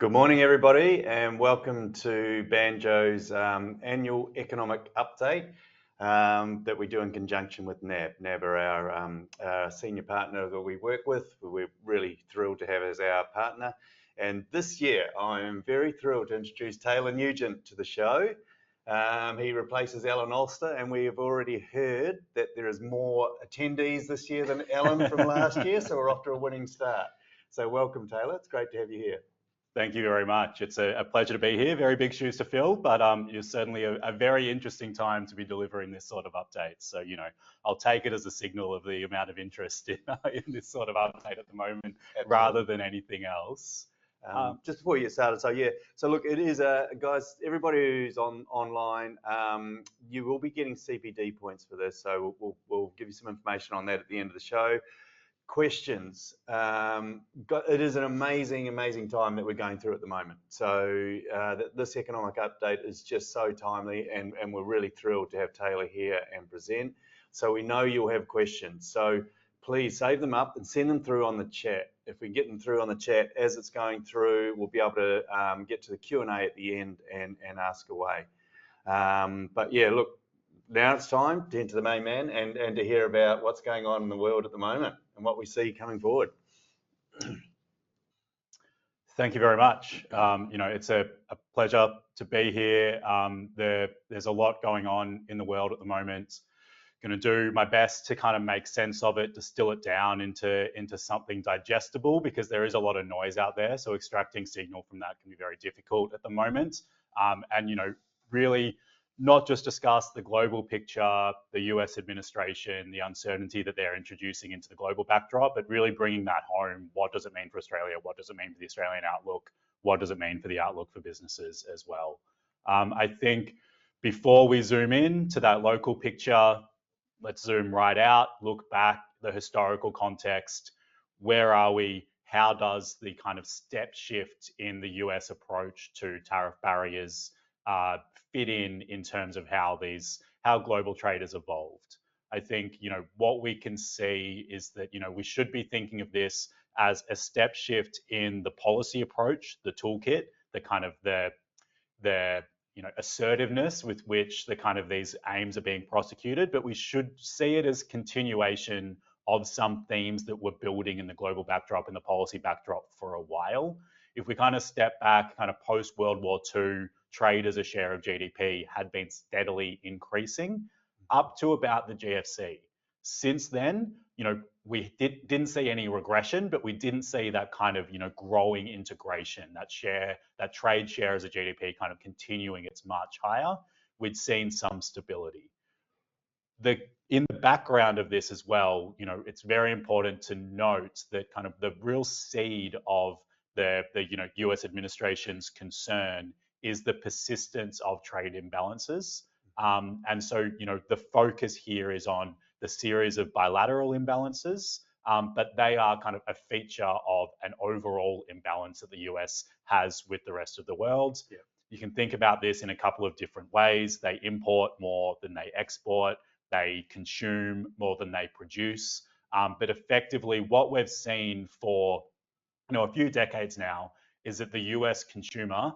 Good morning, everybody, and welcome to Banjo's annual economic update that we do in conjunction with NAB. NAB are our senior partner that we work with, who we're really thrilled to have as our partner. And this year, I am very thrilled to introduce Taylor Nugent to the show. He replaces Alan Ulster, and we have already heard that there is more attendees this year than Alan from last year, so we're off to a winning start. So welcome, Taylor. It's great to have you here. Thank you very much. It's a pleasure to be here. Very big shoes to fill, but it's certainly a very interesting time to be delivering this sort of update. So, I'll take it as a signal of the amount of interest in this sort of update at the moment, Absolutely. rather than anything else. Just before you get started, so look, it is guys, everybody who's online, you will be getting CPD points for this, so we'll give you some information on that at the end of the show. Questions. It is an amazing time that we're going through at the moment. So this economic update is just so timely, and we're really thrilled to have Taylor here and present. So we know you'll have questions. So please save them up and send them through on the chat. If we get them through on the chat as it's going through, we'll be able to get to the Q&A at the end and ask away. But yeah, look, now it's time to enter the main man and to hear about what's going on in the world at the moment and what we see coming forward. Thank you very much. It's a pleasure to be here. There's a lot going on in the world at the moment. Going to do my best to kind of make sense of it, distill it down into something digestible, because there is a lot of noise out there. So extracting signal from that can be very difficult at the moment. Really not just discuss the global picture, the US administration, the uncertainty that they're introducing into the global backdrop, but really bringing that home. What does it mean for Australia? What does it mean for the Australian outlook? What does it mean for the outlook for businesses as well? I think before we zoom in to that local picture, let's zoom right out, look back, the historical context. Where are we? How does the kind of step shift in the US approach to tariff barriers fit in terms of how global trade has evolved? I think, what we can see is that, we should be thinking of this as a step shift in the policy approach, the toolkit, the kind of the assertiveness with which the kind of these aims are being prosecuted, but we should see it as continuation of some themes that we're building in the global backdrop and the policy backdrop for a while. If we kind of step back, kind of post World War II, trade as a share of GDP had been steadily increasing up to about the GFC. Since then, we didn't see any regression, but we didn't see that kind of, growing integration, that trade share as a GDP kind of continuing its march higher. We'd seen some stability. In the background of this as well, it's very important to note that kind of the real seed of the US administration's concern is the persistence of trade imbalances. And so, the focus here is on the series of bilateral imbalances, but they are kind of a feature of an overall imbalance that the US has with the rest of the world. Yeah. You can think about this in a couple of different ways. They import more than they export. They consume more than they produce. But effectively, what we've seen for a few decades now is that the US consumer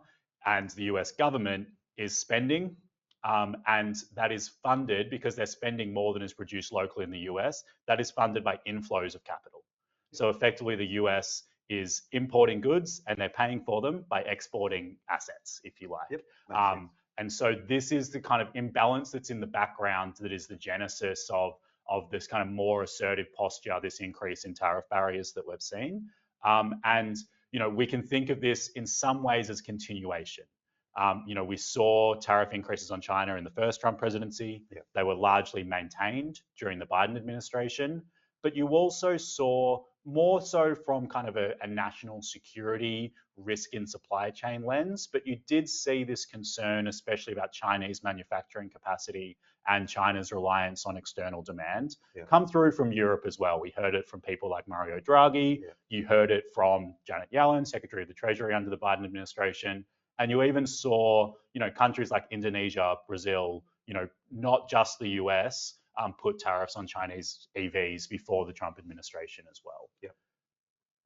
and the US government is spending, and that is funded because they're spending more than is produced locally in the US. That is funded by inflows of capital. So effectively, the US is importing goods and they're paying for them by exporting assets, if you like. Yep. And so this is the kind of imbalance that's in the background that is the genesis of this kind of more assertive posture, this increase in tariff barriers that we've seen. And we can think of this in some ways as continuation. We saw tariff increases on China in the first Trump presidency. Yeah. They were largely maintained during the Biden administration. But you also saw, more so from kind of a national security risk in supply chain lens, but you did see this concern, especially about Chinese manufacturing capacity and China's reliance on external demand, come through from Europe as well. We heard it from people like Mario Draghi. Yeah. You heard it from Janet Yellen, Secretary of the Treasury under the Biden administration. And you even saw, countries like Indonesia, Brazil, not just the US, put tariffs on Chinese EVs before the Trump administration as well. Yeah.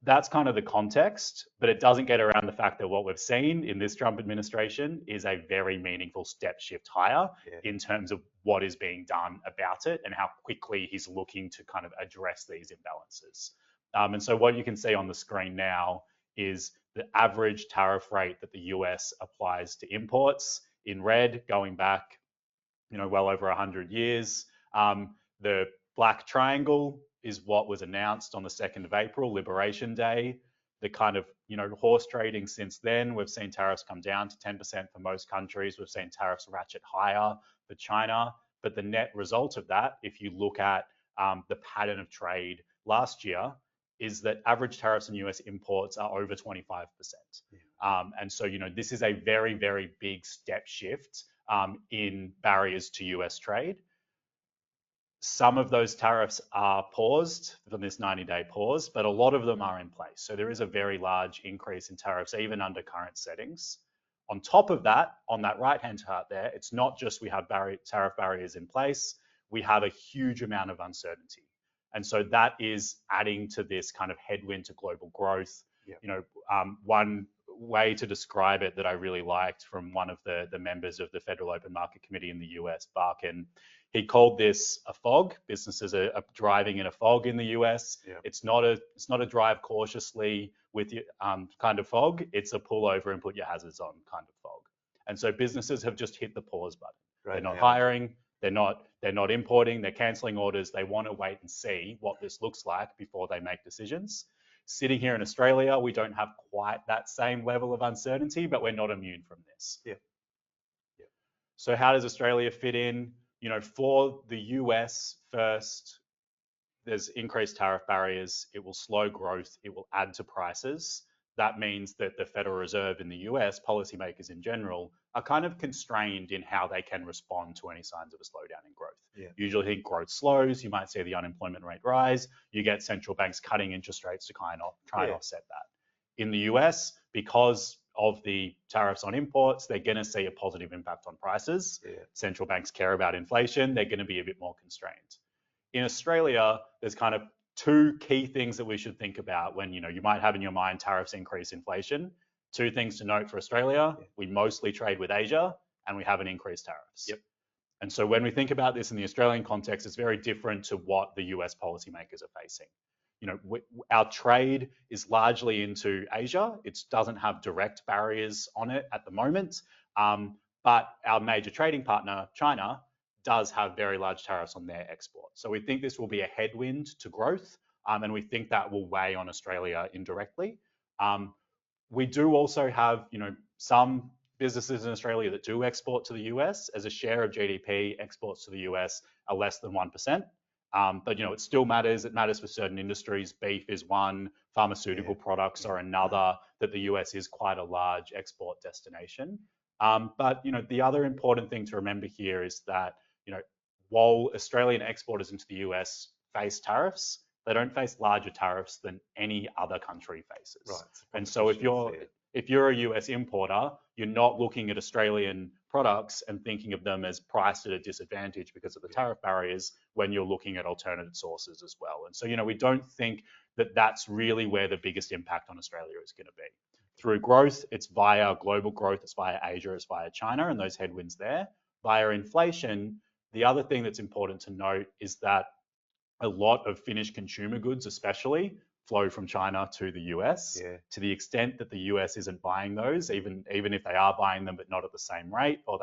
that's kind of the context, but it doesn't get around the fact that what we've seen in this Trump administration is a very meaningful step shift higher in terms of what is being done about it and how quickly he's looking to kind of address these imbalances. And so what you can see on the screen now is the average tariff rate that the US applies to imports in red, going back, well over 100 years. The black triangle is what was announced on the 2nd of April, Liberation Day. The kind of, horse trading since then, we've seen tariffs come down to 10% for most countries. We've seen tariffs ratchet higher for China. But the net result of that, if you look at the pattern of trade last year, is that average tariffs on US imports are over 25%. And so, this is a very, very big step shift in barriers to US trade. Some of those tariffs are paused from this 90-day pause, but a lot of them are in place. So there is a very large increase in tariffs, even under current settings. On top of that, on that right-hand chart there, it's not just we have tariff barriers in place, we have a huge amount of uncertainty. And so that is adding to this kind of headwind to global growth. One way to describe it that I really liked from one of the members of the Federal Open Market Committee in the US, Barkin, he called this a fog. Businesses are driving in a fog in the US. It's not a drive cautiously with your kind of fog. It's a pull over and put your hazards on kind of fog. And so businesses have just hit the pause button. They're not hiring. They're not importing. They're cancelling orders. They want to wait and see what this looks like before they make decisions. Sitting here in Australia, we don't have quite that same level of uncertainty, but we're not immune from this. So how does Australia fit in? For the US first, there's increased tariff barriers. It will slow growth. It will add to prices. That means that the Federal Reserve in the US, policymakers in general, are kind of constrained in how they can respond to any signs of a slowdown in growth. Usually growth slows. You might see the unemployment rate rise. You get central banks cutting interest rates to try and offset that. In the US, because of the tariffs on imports, they're going to see a positive impact on prices. Central banks care about inflation. They're going to be a bit more constrained. In Australia, there's kind of two key things that we should think about when, you might have in your mind tariffs increase inflation. Two things to note for Australia. We mostly trade with Asia and we haven't increased tariffs. And so when we think about this in the Australian context, it's very different to what the US policymakers are facing. Our trade is largely into Asia. It doesn't have direct barriers on it at the moment. But our major trading partner, China, does have very large tariffs on their exports. So we think this will be a headwind to growth, and we think that will weigh on Australia indirectly. We do also have, some businesses in Australia that do export to the US. As a share of GDP, exports to the US are less than 1%. But it still matters. It matters for certain industries. Beef is one, pharmaceutical products are another, that the US is quite a large export destination. But the other important thing to remember here is that while Australian exporters into the US face tariffs, they don't face larger tariffs than any other country faces. And so if you're a US importer, you're not looking at Australian products and thinking of them as priced at a disadvantage because of the tariff barriers when you're looking at alternative sources as well. And so, we don't think that that's really where the biggest impact on Australia is going to be. Through growth, it's via global growth, it's via Asia, it's via China and those headwinds there. Via inflation, the other thing that's important to note is that a lot of finished consumer goods especially flow from China to the US. To the extent that the US isn't buying those, even if they are buying them but not at the same rate, or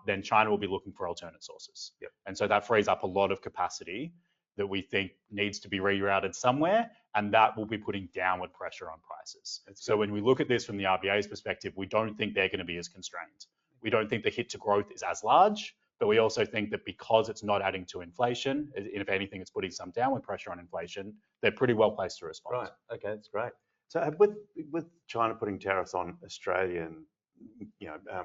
then China will be looking for alternate sources. And so that frees up a lot of capacity that we think needs to be rerouted somewhere, and that will be putting downward pressure on prices. So when we look at this from the RBA's perspective, we don't think they're going to be as constrained. We don't think the hit to growth is as large, but we also think that because it's not adding to inflation, if anything, it's putting some downward pressure on inflation, they're pretty well placed to respond. Right. Okay, that's great. So with China putting tariffs on Australian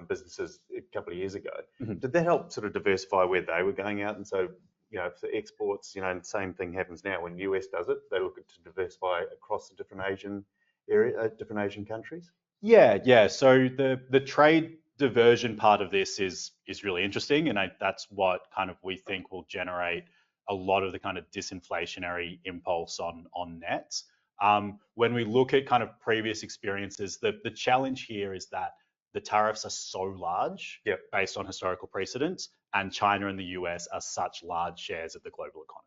businesses a couple of years ago, did that help sort of diversify where they were going out? And so, for exports, the same thing happens now when the US does it. They look to diversify across the different Asian countries. Yeah. So the trade diversion part of this is really interesting, and that's what kind of we think will generate a lot of the kind of disinflationary impulse on net. When we look at kind of previous experiences, the challenge here is that the tariffs are so large based on historical precedents, and China and the US are such large shares of the global economy.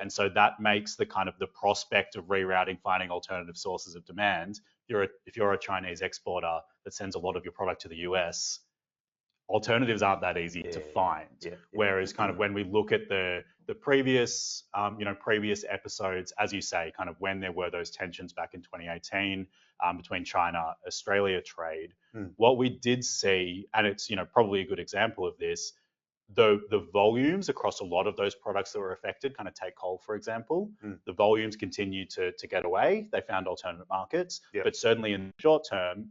And so that makes the kind of the prospect of rerouting, finding alternative sources of demand. If you're a Chinese exporter that sends a lot of your product to the US, alternatives aren't that easy to find. Whereas kind of when we look at the previous, previous episodes, as you say, kind of when there were those tensions back in 2018 between China, Australia trade, what we did see, and it's, probably a good example of this, the volumes across a lot of those products that were affected, kind of take coal, for example, the volumes continued to get away. They found alternate markets, but certainly in the short term,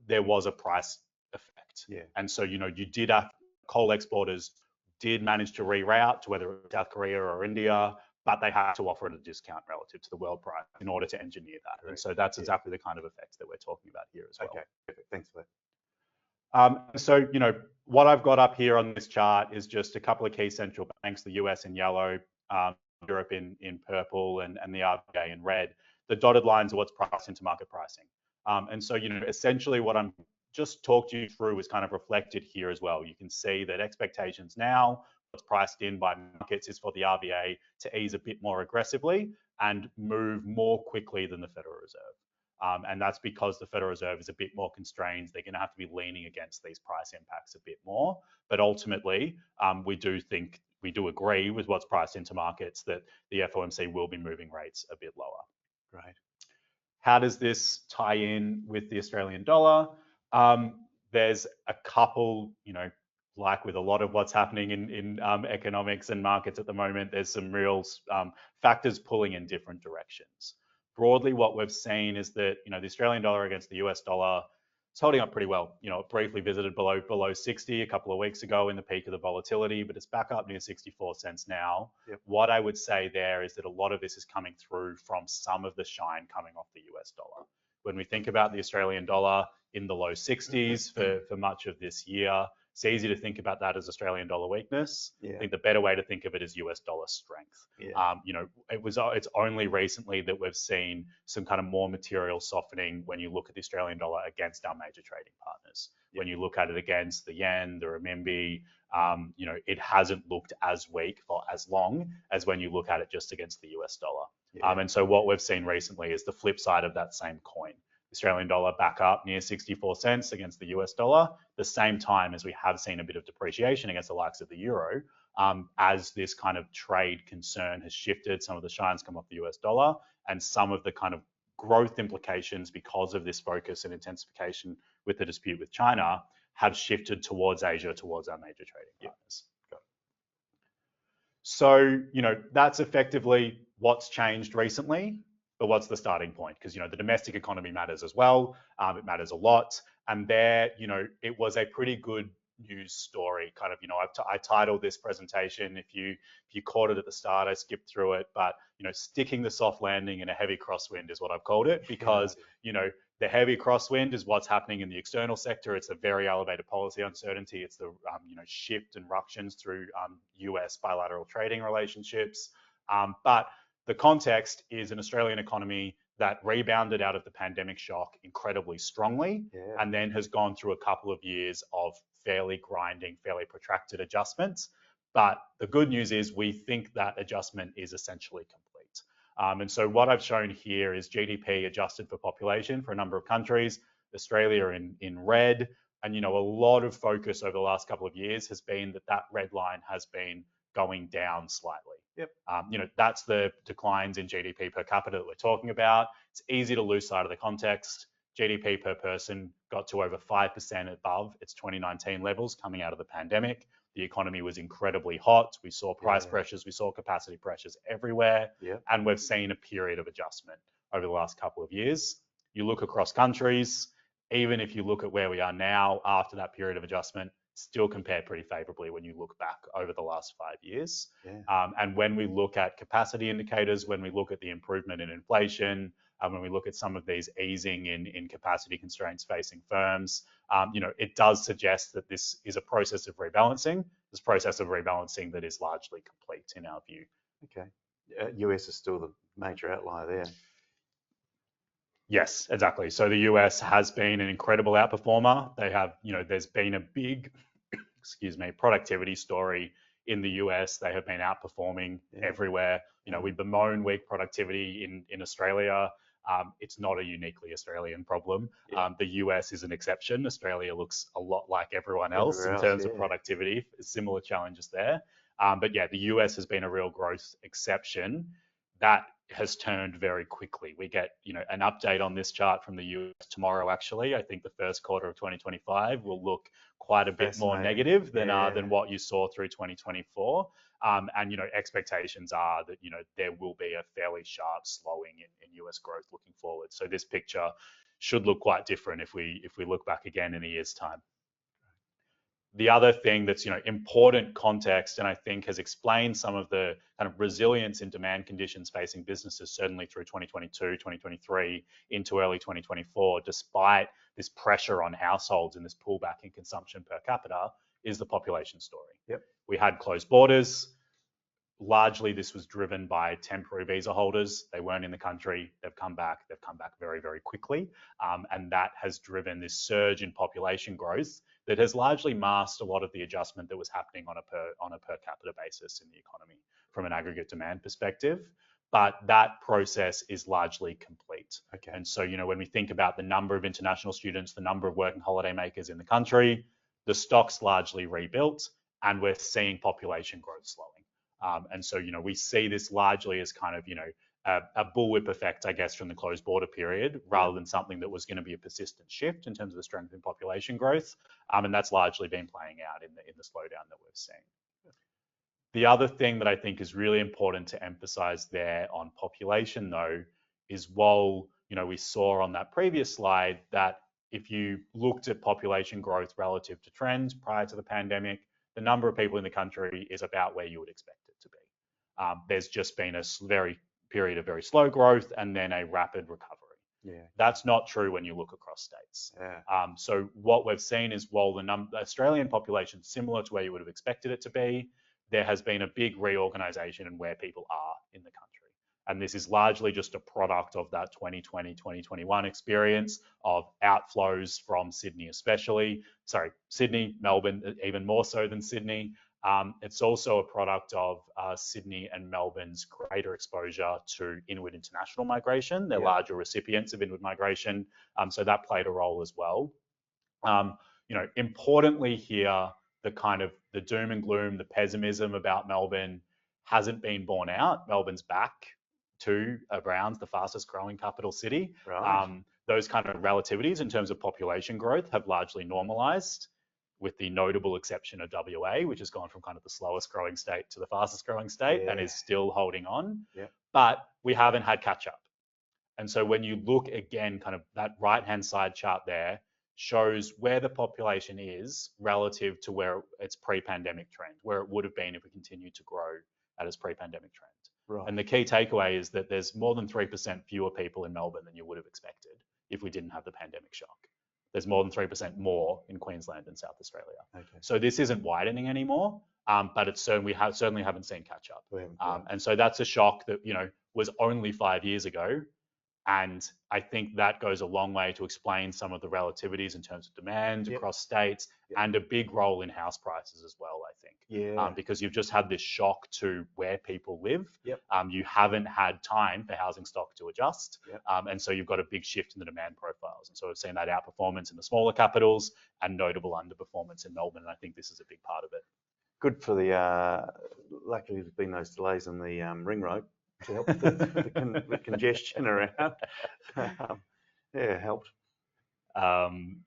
there was a price effect. And so, you did have coal exporters did manage to reroute to whether it was South Korea or India, but they had to offer it at a discount relative to the world price in order to engineer that. And so that's exactly the kind of effects that we're talking about here as well. Okay, perfect. Thanks for that. So, what I've got up here on this chart is just a couple of key central banks, the US in yellow, Europe in purple, and the RBA in red. The dotted lines are what's priced into market pricing. And so, essentially what I'm just talked you through is kind of reflected here as well. You can see that expectations now, what's priced in by markets is for the RBA to ease a bit more aggressively and move more quickly than the Federal Reserve. And that's because the Federal Reserve is a bit more constrained. They're going to have to be leaning against these price impacts a bit more. But ultimately, we do agree with what's priced into markets that the FOMC will be moving rates a bit lower. Right. How does this tie in with the Australian dollar? There's a couple, like with a lot of what's happening in economics and markets at the moment, there's some real factors pulling in different directions. Broadly, what we've seen is that, the Australian dollar against the US dollar is holding up pretty well. It briefly visited below 60 a couple of weeks ago in the peak of the volatility, but it's back up near 64 cents now. What I would say there is that a lot of this is coming through from some of the shine coming off the US dollar. When we think about the Australian dollar in the low 60s for much of this year, it's easy to think about that as Australian dollar weakness. I think the better way to think of it is US dollar strength. It's only recently that we've seen some kind of more material softening when you look at the Australian dollar against our major trading partners. When you look at it against the yen, the renminbi, it hasn't looked as weak for as long as when you look at it just against the US dollar. And so what we've seen recently is the flip side of that same coin. Australian dollar back up near 64 cents against the US dollar, the same time as we have seen a bit of depreciation against the likes of the euro, as this kind of trade concern has shifted, some of the shines come off the US dollar, and some of the kind of growth implications because of this focus and intensification with the dispute with China have shifted towards Asia, towards our major trading partners. So, that's effectively what's changed recently. But what's the starting point? Because, the domestic economy matters as well. It matters a lot. And there, it was a pretty good news story. Kind of, I titled this presentation, if you caught it at the start, I skipped through it, but, sticking the soft landing in a heavy crosswind is what I've called it, because, the heavy crosswind is what's happening in the external sector. It's a very elevated policy uncertainty. It's the, shift and ructions through US bilateral trading relationships. But the context is an Australian economy that rebounded out of the pandemic shock incredibly strongly, and then has gone through a couple of years of fairly grinding, fairly protracted adjustments. But the good news is we think that adjustment is essentially complete. And so what I've shown here is GDP adjusted for population for a number of countries, Australia in red. And, a lot of focus over the last couple of years has been that red line has been going down slightly. That's the declines in GDP per capita that we're talking about. It's easy to lose sight of the context. GDP per person got to over 5% above its 2019 levels coming out of the pandemic. The economy was incredibly hot. We saw price pressures, we saw capacity pressures everywhere, and we've seen a period of adjustment over the last couple of years. You look across countries, even if you look at where we are now after that period of adjustment, still compare pretty favorably when you look back over the last 5 years. And when we look at capacity indicators, when we look at the improvement in inflation, when we look at some of these easing in capacity constraints facing firms, it does suggest that this is a process of rebalancing, that is largely complete in our view. Okay. US is still the major outlier there. Yes, exactly. So the US has been an incredible outperformer. They have, there's been a big, productivity story in the US. They have been outperforming everywhere. We bemoan weak productivity in Australia. It's not a uniquely Australian problem. The US is an exception. Australia looks a lot like everyone else in terms of productivity, similar challenges there. But yeah, the US has been a real growth exception. That has turned very quickly. We get, an update on this chart from the US tomorrow, actually. I think the first quarter of 2025 will look quite a bit more negative than what you saw through 2024. And, expectations are that, there will be a fairly sharp slowing in US growth looking forward. So this picture should look quite different if we look back again in a year's time. The other thing that's important context, and I think has explained some of the kind of resilience in demand conditions facing businesses, certainly through 2022, 2023 into early 2024, despite this pressure on households and this pullback in consumption per capita, is the population story. We had closed borders. Largely, this was driven by temporary visa holders. They weren't in the country. They've come back. They've come back very, very quickly. And that has driven this surge in population growth that has largely masked a lot of the adjustment that was happening on a per capita basis in the economy from an aggregate demand perspective. But that process is largely complete. And so, when we think about the number of international students, the number of working holiday makers in the country, the stock's largely rebuilt, and we're seeing population growth slowing. And so, we see this largely as kind of, a bullwhip effect, I guess, from the closed border period, rather than something that was going to be a persistent shift in terms of the strength in population growth. And that's largely been playing out in the slowdown that we've seen. The other thing that I think is really important to emphasize there on population, though, is while, we saw on that previous slide that if you looked at population growth relative to trends prior to the pandemic, the number of people in the country is about where you would expect it to be. There's just been a period of very slow growth and then a rapid recovery. That's not true when you look across states. So what we've seen is while the Australian population is similar to where you would have expected it to be, there has been a big reorganisation in where people are in the country. And this is largely just a product of that 2020, 2021 experience of outflows from Sydney Sydney, Melbourne, even more so than Sydney. It's also a product of Sydney and Melbourne's greater exposure to inward international migration. They're larger recipients of inward migration. So that played a role as well. Importantly here, the doom and gloom, the pessimism about Melbourne hasn't been borne out. Melbourne's back to around the fastest growing capital city. Those kind of relativities in terms of population growth have largely normalized, with the notable exception of WA, which has gone from kind of the slowest growing state to the fastest growing state and is still holding on. But we haven't had catch up. And so when you look again, kind of that right-hand side chart there shows where the population is relative to where its pre-pandemic trend, where it would have been if we continued to grow at its pre-pandemic trend. And the key takeaway is that there's more than 3% fewer people in Melbourne than you would have expected if we didn't have the pandemic shock. There's more than 3% more in Queensland and South Australia. So this isn't widening anymore, but it's we certainly haven't seen catch up. And so that's a shock that, was only 5 years ago. And I think that goes a long way to explain some of the relativities in terms of demand across states and a big role in house prices as well, I think. Because you've just had this shock to where people live. You haven't had time for housing stock to adjust. And so you've got a big shift in the demand profiles. And so we've seen that outperformance in the smaller capitals and notable underperformance in Melbourne. And I think this is a big part of it. Good for the, luckily there's been those delays on the ring road to help the congestion around. Helped. And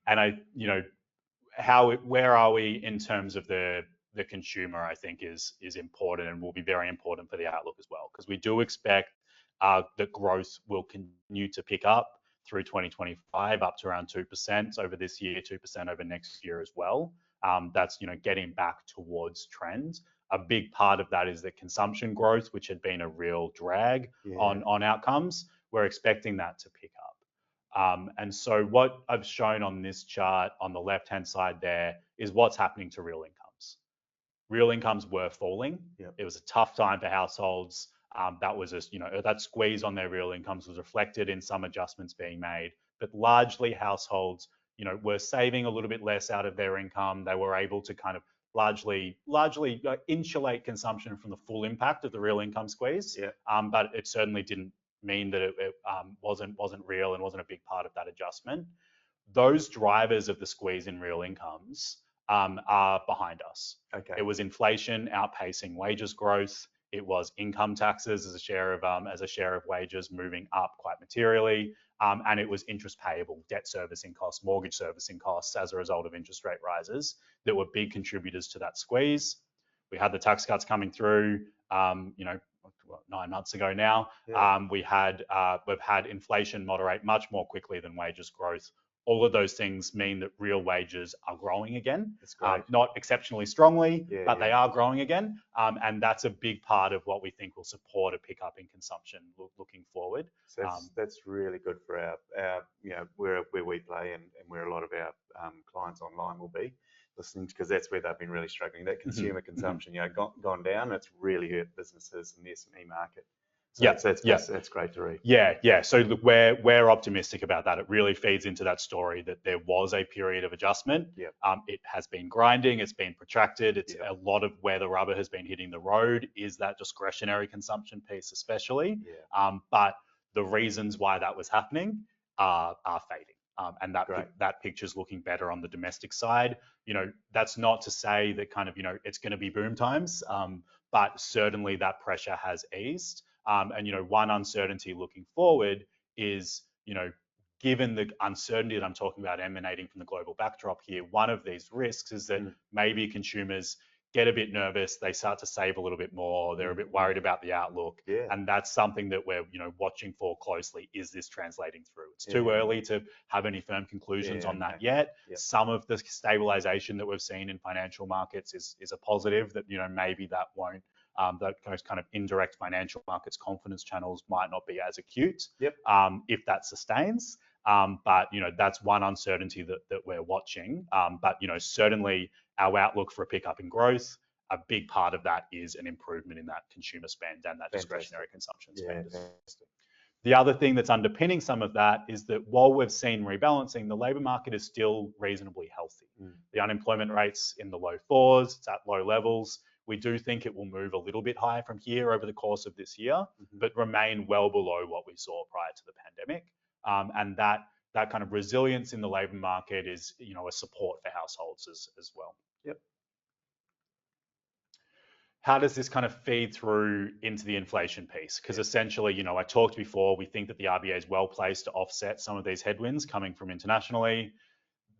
where are we in terms of the consumer, I think is important and will be very important for the outlook as well, because we do expect that growth will continue to pick up through 2025 up to around 2% over this year, 2% over next year as well. That's getting back towards trend. A big part of that is the consumption growth, which had been a real drag on outcomes. We're expecting that to pick up. And so what I've shown on this chart on the left-hand side there is what's happening to real incomes. Real incomes were falling. It was a tough time for households. that was that squeeze on their real incomes was reflected in some adjustments being made, but largely households, were saving a little bit less out of their income. They were able to kind of largely insulate consumption from the full impact of the real income squeeze. Yeah. But it certainly didn't mean that it wasn't real and wasn't a big part of that adjustment. Those drivers of the squeeze in real incomes are behind us. Okay. It was inflation outpacing wages growth. It was income taxes as a share of wages moving up quite materially, and it was interest payable, debt servicing costs, mortgage servicing costs as a result of interest rate rises that were big contributors to that squeeze. We had the tax cuts coming through, 9 months ago now. Yeah. We've had inflation moderate much more quickly than wages growth. All of those things mean that real wages are growing again. That's great. Not exceptionally strongly, Yeah, but yeah. they are growing again. And that's a big part of what we think will support a pickup in consumption looking forward. So that's really good for our where we play and where a lot of our clients online will be listening, because that's where they've been really struggling. That consumer consumption, gone down. It's really hurt businesses in the SME market. So that's great to read. Yeah. So look, we're optimistic about that. It really feeds into that story that there was a period of adjustment. Yep. It has been grinding. It's been protracted. It's Yep. a lot of where the rubber has been hitting the road is that discretionary consumption piece, especially. Yeah. But the reasons why that was happening are fading. And that picture's looking better on the domestic side. That's not to say that kind of, it's going to be boom times, but certainly that pressure has eased. And one uncertainty looking forward is, given the uncertainty that I'm talking about emanating from the global backdrop here, one of these risks is that maybe consumers get a bit nervous, they start to save a little bit more, they're a bit worried about the outlook. Yeah. And that's something that we're, watching for closely. Is this translating through? It's too early to have any firm conclusions on that yet. Yeah. Some of the stabilization that we've seen in financial markets is a positive that, maybe that won't, those kind of indirect financial markets confidence channels might not be as acute. Yep. If that sustains. But that's one uncertainty that we're watching. But certainly our outlook for a pickup in growth, a big part of that is an improvement in that consumer spend and that discretionary consumption spend. Fantastic. The other thing that's underpinning some of that is that while we've seen rebalancing, the labour market is still reasonably healthy. The unemployment rate's in the low 4s, it's at low levels. We do think it will move a little bit higher from here over the course of this year, but remain well below what we saw prior to the pandemic. And that kind of resilience in the labour market is, a support for households as well. Yep. How does this kind of feed through into the inflation piece? Because essentially, I talked before, we think that the RBA is well placed to offset some of these headwinds coming from internationally.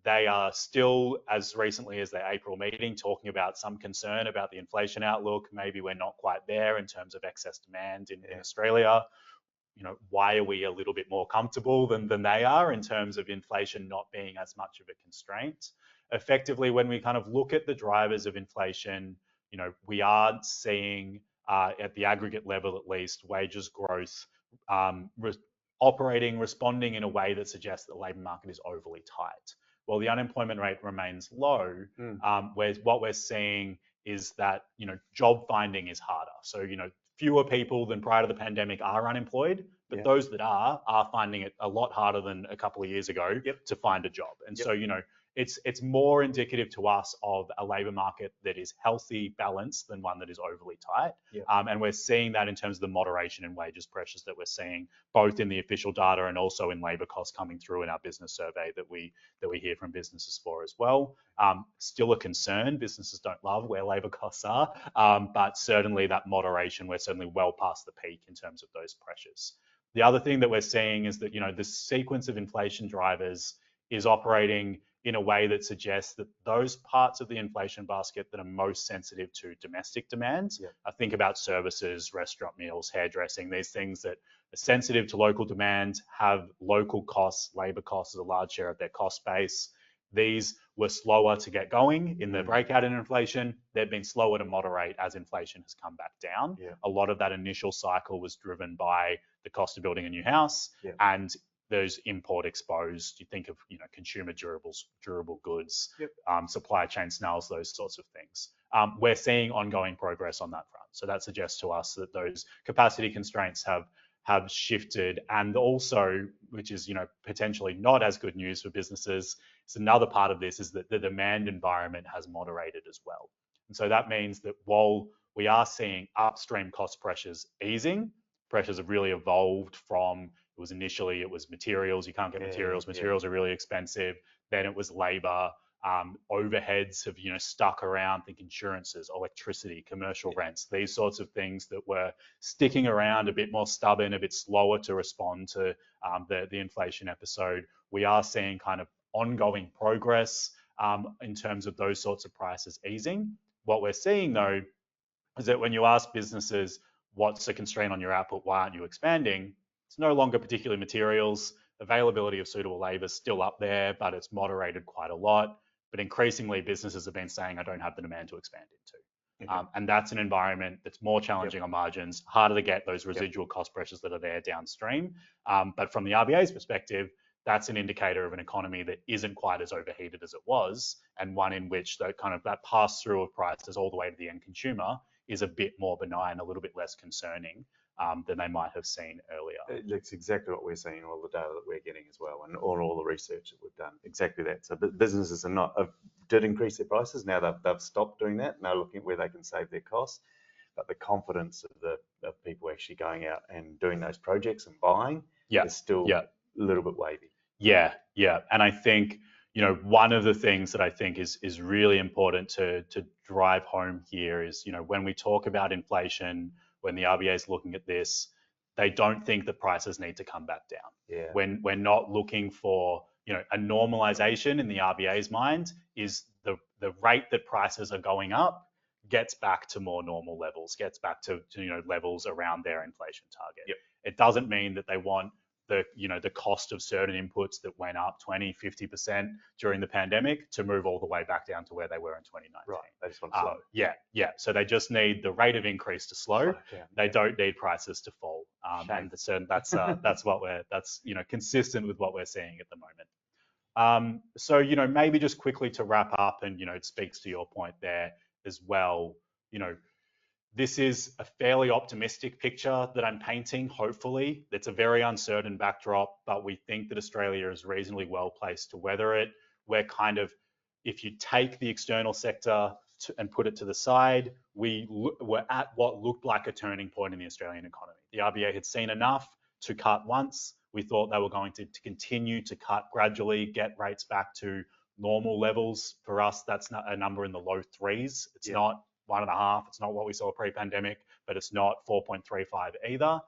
They are still, as recently as their April meeting, talking about some concern about the inflation outlook. Maybe we're not quite there in terms of excess demand in Australia. Why are we a little bit more comfortable than they are in terms of inflation not being as much of a constraint? Effectively, when we kind of look at the drivers of inflation, we are seeing at the aggregate level at least wages growth responding in a way that suggests that the labour market is overly tight. While the unemployment rate remains low, what we're seeing is that job finding is harder. So fewer people than prior to the pandemic are unemployed, but those that are finding it a lot harder than a couple of years ago to find a job. And so it's more indicative to us of a labour market that is healthy, balanced, than one that is overly tight. And we're seeing that in terms of the moderation in wages pressures that we're seeing, both in the official data and also in labour costs coming through in our business survey that we hear from businesses for as well. Still a concern. Businesses don't love where labour costs are, but certainly that moderation, we're certainly well past the peak in terms of those pressures. The other thing that we're seeing is that the sequence of inflation drivers is operating in a way that suggests that those parts of the inflation basket that are most sensitive to domestic demand, I think about services, restaurant meals, hairdressing, these things that are sensitive to local demand, have local costs, labour costs as a large share of their cost base. These were slower to get going in the breakout in inflation. They've been slower to moderate as inflation has come back down. A lot of that initial cycle was driven by the cost of building a new house and those import exposed. You think of consumer durables, durable goods, supply chain snails, those sorts of things. we're seeing ongoing progress on that front. So that suggests to us that those capacity constraints have shifted, and also, which is potentially not as good news for businesses, is another part of this is that the demand environment has moderated as well. And so that means that while we are seeing upstream cost pressures easing, pressures have really evolved from initially it was materials. You can't get materials. Materials are really expensive. Then it was labor. Overheads have stuck around. Think insurances, electricity, commercial rents, these sorts of things that were sticking around, a bit more stubborn, a bit slower to respond to the inflation episode. We are seeing kind of ongoing progress in terms of those sorts of prices easing. What we're seeing though is that when you ask businesses, what's the constraint on your output, why aren't you expanding? It's no longer particularly materials. Availability of suitable labour is still up there, but it's moderated quite a lot. But increasingly, businesses have been saying, I don't have the demand to expand into. Okay. And that's an environment that's more challenging on margins, harder to get those residual cost pressures that are there downstream. But from the RBA's perspective, that's an indicator of an economy that isn't quite as overheated as it was, and one in which that pass-through of prices all the way to the end consumer is a bit more benign, a little bit less concerning than they might have seen earlier. It's exactly what we're seeing, all the data that we're getting as well, and all the research that we've done. Exactly that. So businesses did increase their prices. Now they've stopped doing that. Now looking at where they can save their costs. But the confidence of people actually going out and doing those projects and buying is still a little bit wavy. Yeah. And I think one of the things that I think is really important to drive home here is, when we talk about inflation, when the RBA is looking at this, they don't think that prices need to come back down. Yeah. When we're not looking for, a normalization in the RBA's mind is the rate that prices are going up gets back to more normal levels, gets back to levels around their inflation target. Yep. It doesn't mean that they want the cost of certain inputs that went up 20, 50% during the pandemic to move all the way back down to where they were in 2019. Right. They just want to slow. Yeah. So they just need the rate of increase to slow. They don't need prices to fall. And that's consistent with what we're seeing at the moment. So maybe just quickly to wrap up, and it speaks to your point there as well. This is a fairly optimistic picture that I'm painting, hopefully. It's a very uncertain backdrop, but we think that Australia is reasonably well placed to weather it. We're if you take the external sector and put it to the side, we're at what looked like a turning point in the Australian economy. The RBA had seen enough to cut once. We thought they were going to continue to cut gradually, get rates back to normal levels. For us, that's not a number in the low threes. It's not 1.5. It's not what we saw pre-pandemic, but it's not 4.35 either.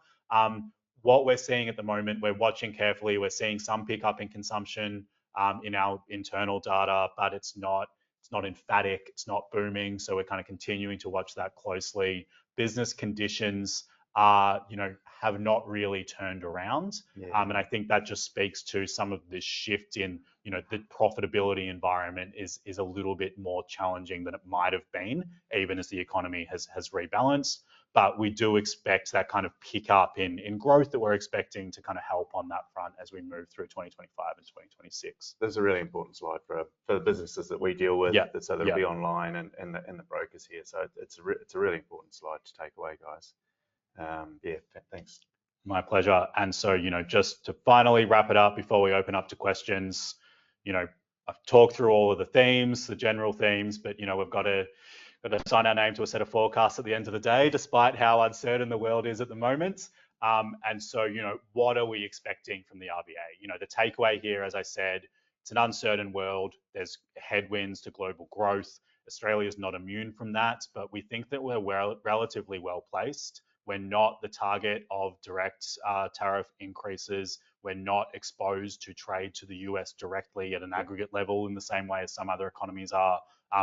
What we're seeing at the moment, we're watching carefully. We're seeing some pickup in consumption in our internal data, but it's not emphatic. It's not booming. So we're kind of continuing to watch that closely. Business conditions have not really turned around. And I think that just speaks to some of this shift in, the profitability environment is a little bit more challenging than it might have been, even as the economy has rebalanced. But we do expect that kind of pick up in growth that we're expecting to kind of help on that front as we move through 2025 and 2026. This is a really important slide for the businesses that we deal with, so they'll be online and the brokers here. So it's a really important slide to take away, guys. Thanks. My pleasure. And so, just to finally wrap it up before we open up to questions, I've talked through all of the themes, the general themes, but, we've got to sign our name to a set of forecasts at the end of the day, despite how uncertain the world is at the moment. And so, what are we expecting from the RBA? The takeaway here, as I said, it's an uncertain world. There's headwinds to global growth. Australia is not immune from that, but we think that we're relatively well placed. We're not the target of direct tariff increases. We're not exposed to trade to the US directly at an aggregate level in the same way as some other economies are.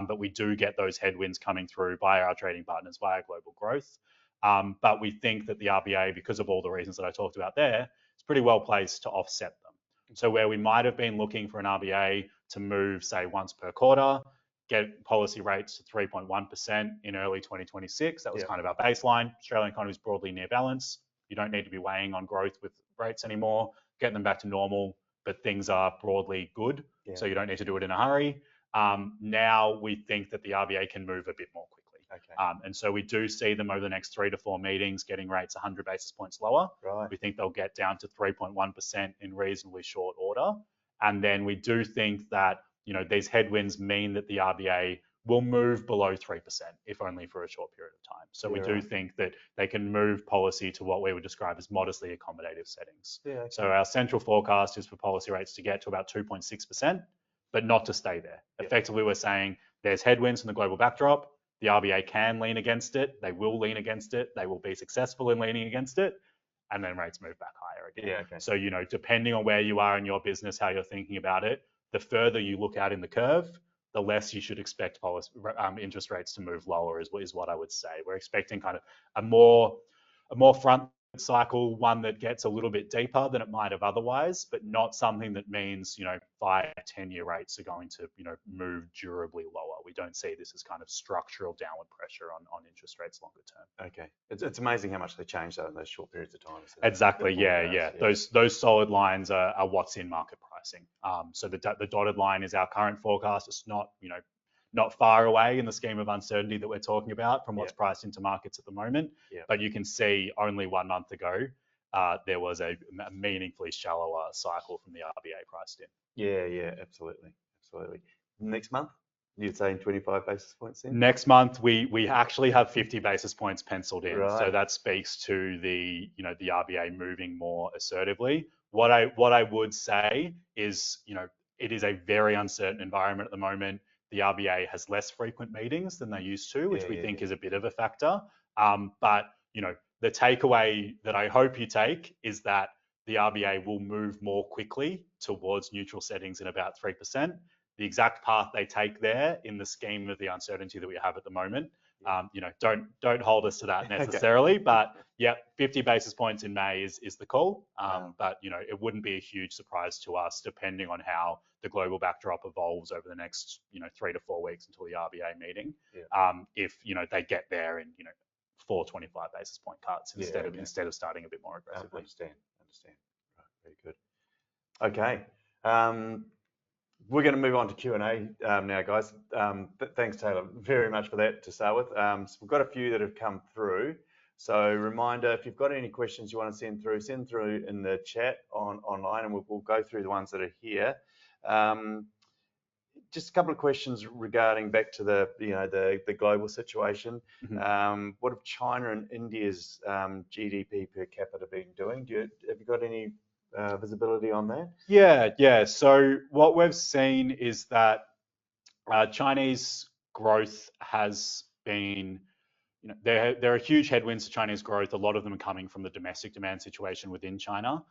But we do get those headwinds coming through via our trading partners, via global growth. But we think that the RBA, because of all the reasons that I talked about there, is pretty well placed to offset them. So where we might have been looking for an RBA to move, say, once per quarter, get policy rates to 3.1% in early 2026. That was kind of our baseline. Australian economy is broadly near balance. You don't need to be weighing on growth with rates anymore. Get them back to normal, but things are broadly good. So you don't need to do it in a hurry. Now we think that the RBA can move a bit more quickly. Okay. And so we do see them over the next 3 to 4 meetings getting rates 100 basis points lower. Right. We think they'll get down to 3.1% in reasonably short order. And then we do think that, these headwinds mean that the RBA will move below 3%, if only for a short period of time. So we do think that they can move policy to what we would describe as modestly accommodative settings. Yeah, okay. So our central forecast is for policy rates to get to about 2.6%, but not to stay there. Effectively, we're saying there's headwinds from the global backdrop. The RBA can lean against it. They will lean against it. They will be successful in leaning against it. And then rates move back higher again. Yeah, okay. So, depending on where you are in your business, how you're thinking about it, the further you look out in the curve, the less you should expect interest rates to move lower is what I would say. We're expecting kind of a more front cycle, one that gets a little bit deeper than it might have otherwise, but not something that means 5, 10-year rates are going to move durably lower. We don't see this as kind of structural downward pressure on interest rates longer term. Okay, it's amazing how much they change though in those short periods of time. So exactly, yeah. Those solid lines are what's in market pricing. So the dotted line is our current forecast. It's not far away in the scheme of uncertainty that we're talking about from what's priced into markets at the moment. But you can see only 1 month ago, there was a meaningfully shallower cycle from the RBA priced in. Yeah, absolutely. Next month, you'd say 25 basis points in? Next month, we actually have 50 basis points penciled in. Right. So that speaks to the RBA moving more assertively. What I would say is, it is a very uncertain environment at the moment. The RBA has less frequent meetings than they used to, which we think is a bit of a factor. But the takeaway that I hope you take is that the RBA will move more quickly towards neutral settings in about 3%. The exact path they take there in the scheme of the uncertainty that we have at the moment, don't hold us to that necessarily. Okay. But 50 basis points in May is the call. But it wouldn't be a huge surprise to us, depending on how the global backdrop evolves over the next 3 to 4 weeks until the RBA meeting. If they get there in 4 25 basis point cuts instead of starting a bit more aggressively. Understand. Right, very good. Okay. We're going to move on to Q&A now, guys. Thanks, Taylor, very much for that to start with. So we've got a few that have come through. So reminder, if you've got any questions you want to send through in the chat online, and we'll go through the ones that are here. Just a couple of questions regarding back to the global situation. Mm-hmm. What have China and India's GDP per capita been doing? Have you got any visibility on that? Yeah. So what we've seen is that Chinese growth has been, there are huge headwinds to Chinese growth. A lot of them are coming from the domestic demand situation within China.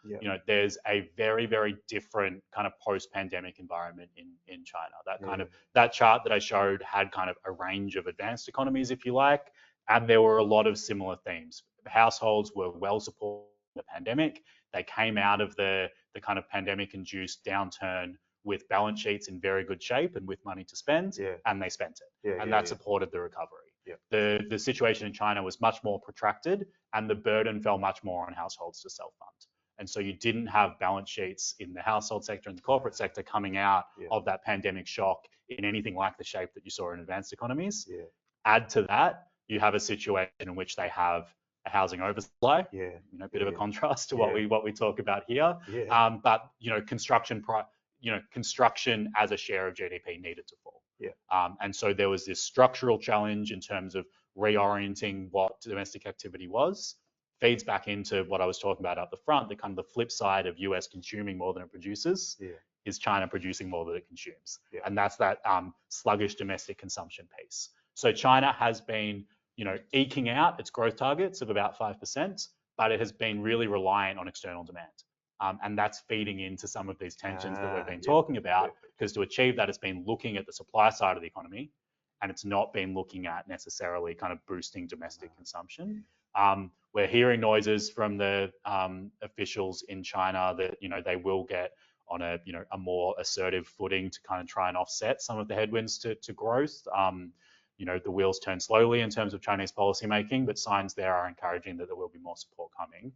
There's a very, very different kind of post-pandemic environment in China. That chart that I showed had kind of a range of advanced economies, if you like, and there were a lot of similar themes. Households were well supported in the pandemic. They came out of the kind of pandemic-induced downturn with balance sheets in very good shape and with money to spend, and they spent it. That supported the recovery. The situation in China was much more protracted, and the burden fell much more on households to self-fund. And so you didn't have balance sheets in the household sector and the corporate sector coming out of that pandemic shock in anything like the shape that you saw in advanced economies. Add to that, you have a situation in which they have a housing oversupply. Bit of a contrast to what we talk about here. But construction as a share of GDP needed to fall. And so there was this structural challenge in terms of reorienting what domestic activity was. Feeds back into what I was talking about up the front, the kind of the flip side of US consuming more than it produces is China producing more than it consumes. And that's that sluggish domestic consumption piece. So China has been eking out its growth targets of about 5%, but it has been really reliant on external demand. And that's feeding into some of these tensions that we've been talking about, because to achieve that, it's been looking at the supply side of the economy, and it's not been looking at necessarily kind of boosting domestic consumption. We're hearing noises from the officials in China that they will get on a more assertive footing to kind of try and offset some of the headwinds to growth. The wheels turn slowly in terms of Chinese policymaking, but signs there are encouraging that there will be more support coming.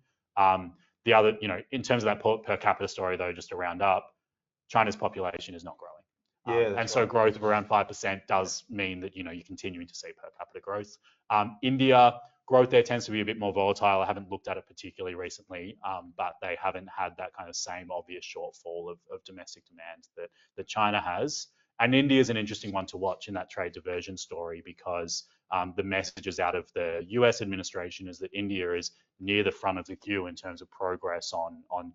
The other, in terms of that per capita story, though, just to round up, China's population is not growing. And so growth of around 5% does mean that, you're continuing to see per capita growth. India, growth there tends to be a bit more volatile. I haven't looked at it particularly recently, but they haven't had that kind of same obvious shortfall of domestic demand that China has. And India is an interesting one to watch in that trade diversion story because the messages out of the US administration is that India is near the front of the queue in terms of progress on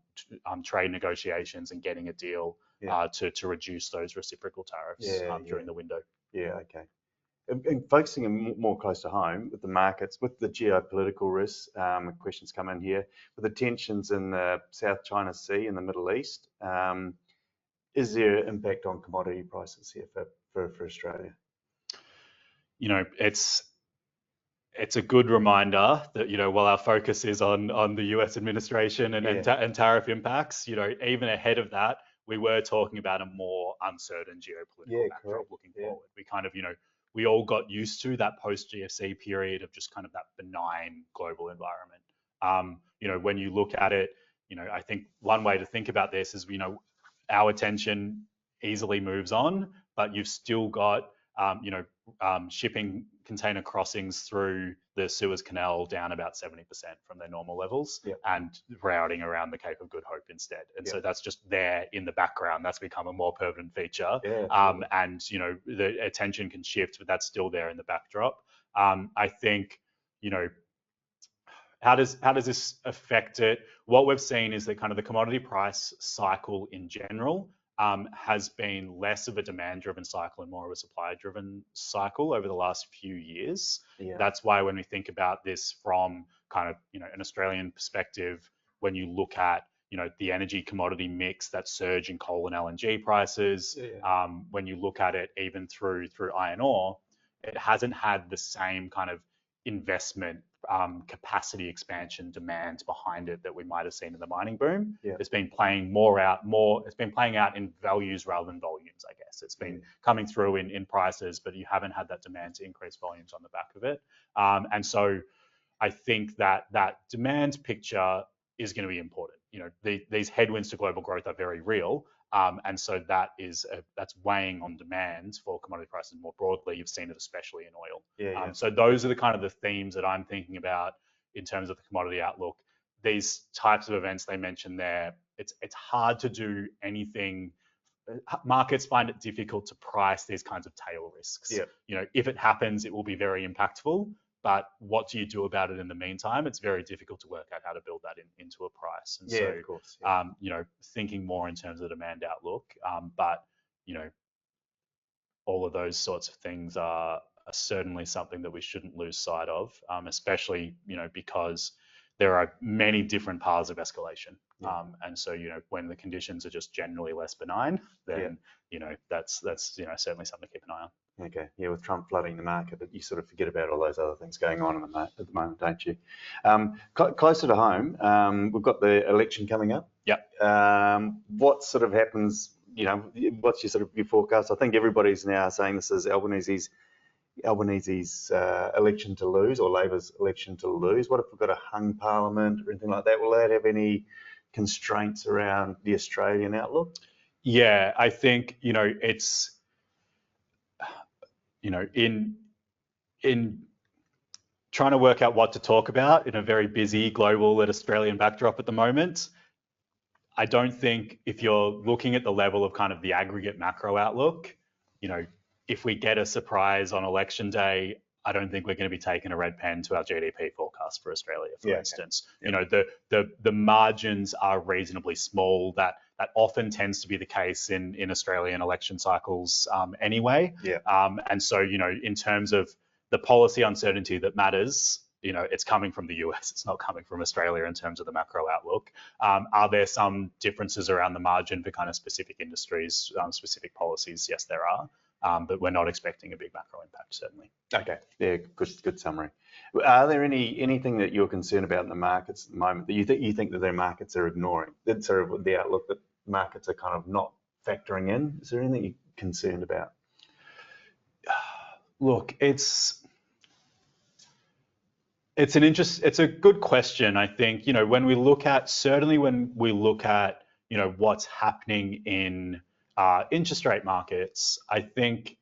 trade negotiations and getting a deal to reduce those reciprocal tariffs during the window. Yeah, okay. And focusing more close to home with the markets, with the geopolitical risks, questions come in here, with the tensions in the South China Sea and the Middle East, is there an impact on commodity prices here for Australia? It's a good reminder that, while our focus is on the US administration and tariff impacts, even ahead of that, we were talking about a more uncertain geopolitical backdrop looking forward. We kind of, we all got used to that post-GFC period of just kind of that benign global environment. When you look at it, I think one way to think about this is, our attention easily moves on, but you've still got, shipping container crossings through the Suez Canal down about 70% from their normal levels and routing around the Cape of Good Hope instead. And so that's just there in the background. That's become a more permanent feature. And, the attention can shift, but that's still there in the backdrop. I think, how does this affect it? What we've seen is that kind of the commodity price cycle in general has been less of a demand-driven cycle and more of a supply-driven cycle over the last few years. That's why when we think about this from kind of, an Australian perspective, when you look at, the energy commodity mix, that surge in coal and LNG prices, when you look at it even through iron ore, it hasn't had the same kind of investment capacity expansion demand behind it that we might have seen in the mining boom. It's been playing it's been playing out in values rather than volumes, I guess. It's been coming through in prices, but you haven't had that demand to increase volumes on the back of it. And so I think that demand picture is going to be important. These headwinds to global growth are very real. And so that's weighing on demand for commodity prices more broadly. You've seen it especially in oil. So those are the kind of the themes that I'm thinking about in terms of the commodity outlook. These types of events they mentioned there, it's hard to do anything. Markets find it difficult to price these kinds of tail risks. If it happens, it will be very impactful. But what do you do about it in the meantime? It's very difficult to work out how to build that into a price. And so, of course. Thinking more in terms of the demand outlook, but all of those sorts of things are certainly something that we shouldn't lose sight of, especially because there are many different paths of escalation. And so, when the conditions are just generally less benign, then that's certainly something to keep an eye on. Okay, with Trump flooding the market, but you sort of forget about all those other things going on at the moment, don't you? Closer to home, we've got the election coming up. What sort of happens? What's your forecast? I think everybody's now saying this is Albanese's election to lose, or Labor's election to lose. What if we've got a hung parliament or anything like that? Will that have any constraints around the Australian outlook? Yeah, I think it's. In trying to work out what to talk about in a very busy global and Australian backdrop at the moment, I don't think if you're looking at the level of kind of the aggregate macro outlook, if we get a surprise on election day, I don't think we're going to be taking a red pen to our GDP forecast for Australia, for instance. The margins are reasonably small. That often tends to be the case in Australian election cycles anyway. And so, in terms of the policy uncertainty that matters, it's coming from the US. It's not coming from Australia in terms of the macro outlook. Are there some differences around the margin for kind of specific industries, specific policies? Yes, there are. But we're not expecting a big macro impact, certainly. Okay, good summary. Are there anything that you're concerned about in the markets at the moment that you think that their markets are ignoring? That's sort of the outlook that markets are kind of not factoring in. Is there anything you're concerned about? Look, it's a good question. I think when we look at what's happening in interest rate markets, I think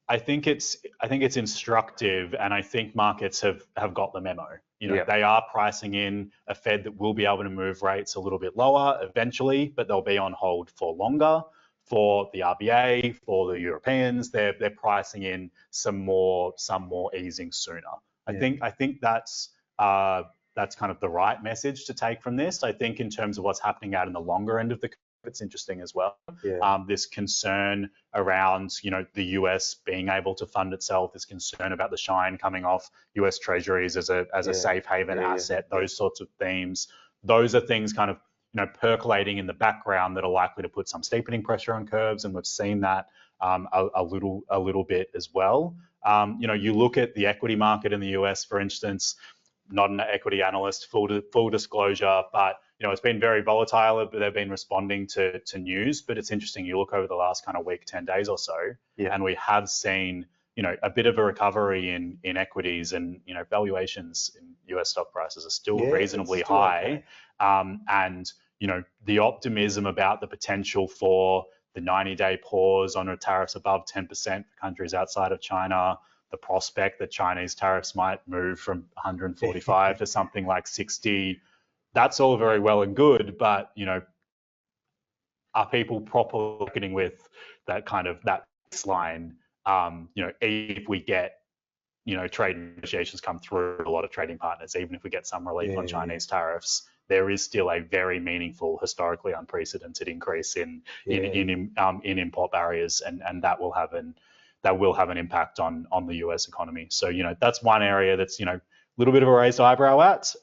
it's instructive, and I think markets have got the memo. They are pricing in a Fed that will be able to move rates a little bit lower eventually, but they'll be on hold for longer. For the RBA, for the Europeans, they're pricing in some more easing sooner. I think that's kind of the right message to take from this. I think in terms of what's happening out in the longer end of the curve, it's interesting as well. This concern around, the US being able to fund itself, this concern about the shine coming off US Treasuries as a safe haven asset, those sorts of themes. Those are things kind of, percolating in the background that are likely to put some steepening pressure on curves, and we've seen that a little bit as well. You look at the equity market in the US, for instance. Not an equity analyst, full disclosure, but it's been very volatile. They've been responding to news, but it's interesting. You look over the last kind of week, 10 days or so, and we have seen a bit of a recovery in equities, and valuations in US stock prices are still reasonably high. Okay. And the optimism about the potential for the 90-day pause on tariffs above 10% for countries outside of China. The prospect that Chinese tariffs might move from 145 to something like 60, that's all very well and good, but are people properly reckoning with that kind of that baseline? If we get trade negotiations come through a lot of trading partners, even if we get some relief on Chinese tariffs, there is still a very meaningful, historically unprecedented increase in import barriers, and that will have an impact on the US economy. So, that's one area that's, a little bit of a raised eyebrow at,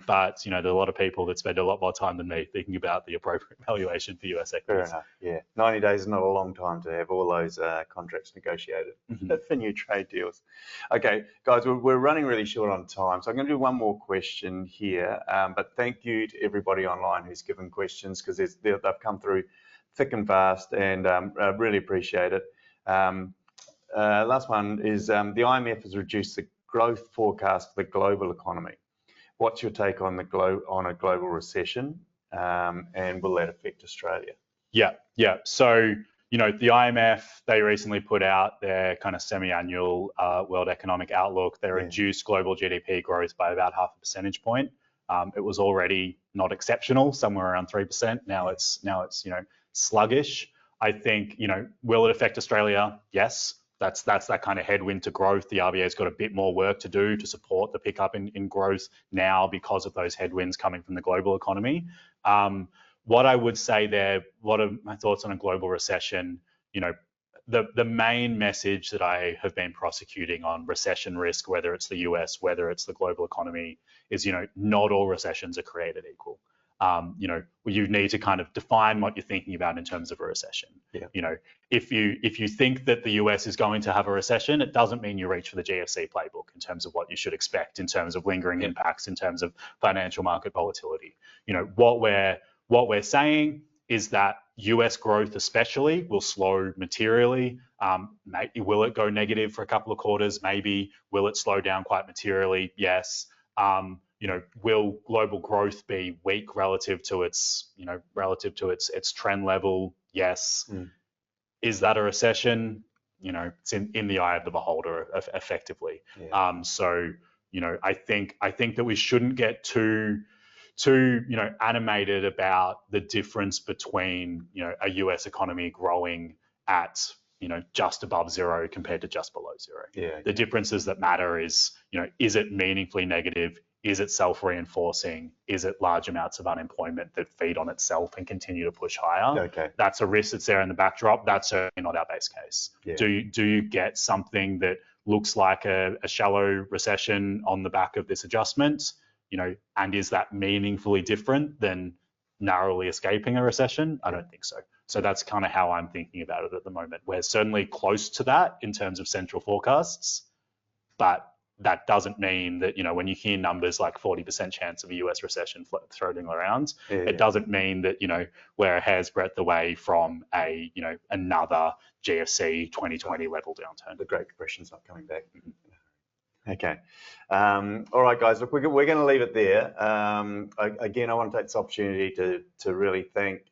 but, there are a lot of people that spend a lot more time than me thinking about the appropriate valuation for US equities. Fair enough, 90 days is not a long time to have all those contracts negotiated for new trade deals. Okay, guys, we're running really short on time, so I'm going to do one more question here, but thank you to everybody online who's given questions, because they've come through thick and fast, and I really appreciate it. Last one is the IMF has reduced the growth forecast for the global economy. What's your take on a global recession, and will that affect Australia? Yeah. So, the IMF, they recently put out their kind of semi-annual World Economic Outlook. They reduced global GDP growth by about 0.5 percentage point. It was already not exceptional, somewhere around 3%. Now it's sluggish. I think, will it affect Australia? Yes. That's that kind of headwind to growth. The RBA's got a bit more work to do to support the pickup in growth now because of those headwinds coming from the global economy. What I would say there, what are my thoughts on a global recession? The main message that I have been prosecuting on recession risk, whether it's the US, whether it's the global economy, is, not all recessions are created equal. You need to kind of define what you're thinking about in terms of a recession. If you think that the US is going to have a recession, it doesn't mean you reach for the GFC playbook in terms of what you should expect in terms of lingering impacts, in terms of financial market volatility. What we're saying is that US growth especially will slow materially. Maybe will it go negative for a couple of quarters? Maybe. Will it slow down quite materially? Yes. Will global growth be weak relative to its trend level? Yes. Is that a recession? It's in the eye of the beholder, effectively. So, I think that we shouldn't get too animated about the difference between, a US economy growing at, just above zero compared to just below zero. The differences that matter is, is it meaningfully negative? Is it self-reinforcing? Is it large amounts of unemployment that feed on itself and continue to push higher? That's a risk that's there in the backdrop. That's certainly not our base case. Do you get something that looks like a shallow recession on the back of this adjustment? And is that meaningfully different than narrowly escaping a recession? I don't think so. So that's kind of how I'm thinking about it at the moment. We're certainly close to that in terms of central forecasts, but that doesn't mean that, when you hear numbers like 40% chance of a US recession floating around, it doesn't mean that, we're a hair's breadth away from another GFC 2020 level downturn. The Great Depression's not coming back. Okay. All right, guys, look, we're going to leave it there. Again, I want to take this opportunity to really thank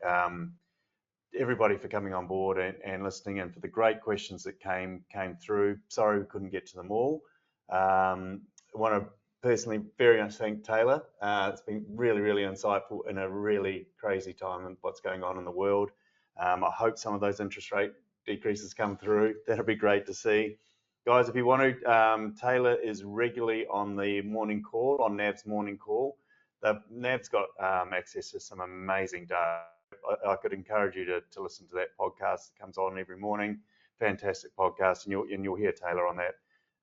everybody for coming on board and listening, and for the great questions that came through. Sorry we couldn't get to them all. I want to personally very much thank Taylor. It's been really, really insightful in a really crazy time and what's going on in the world. I hope some of those interest rate decreases come through. That'll be great to see. Guys, if you want to, Taylor is regularly on the morning call, on NAB's morning call. NAB's got access to some amazing data. I could encourage you to listen to that podcast that comes on every morning. Fantastic podcast, and you'll hear Taylor on that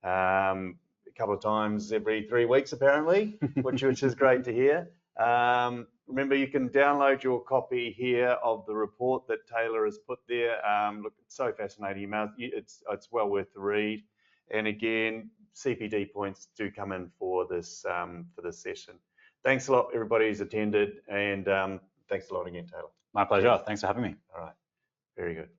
a couple of times every 3 weeks apparently, which is great to hear. Remember, you can download your copy here of the report that Taylor has put there. Look, it's so fascinating. It's well worth the read. And again, CPD points do come in for this session. Thanks a lot, everybody who's attended, and thanks a lot again, Taylor. My pleasure. Thanks for having me. All right. Very good.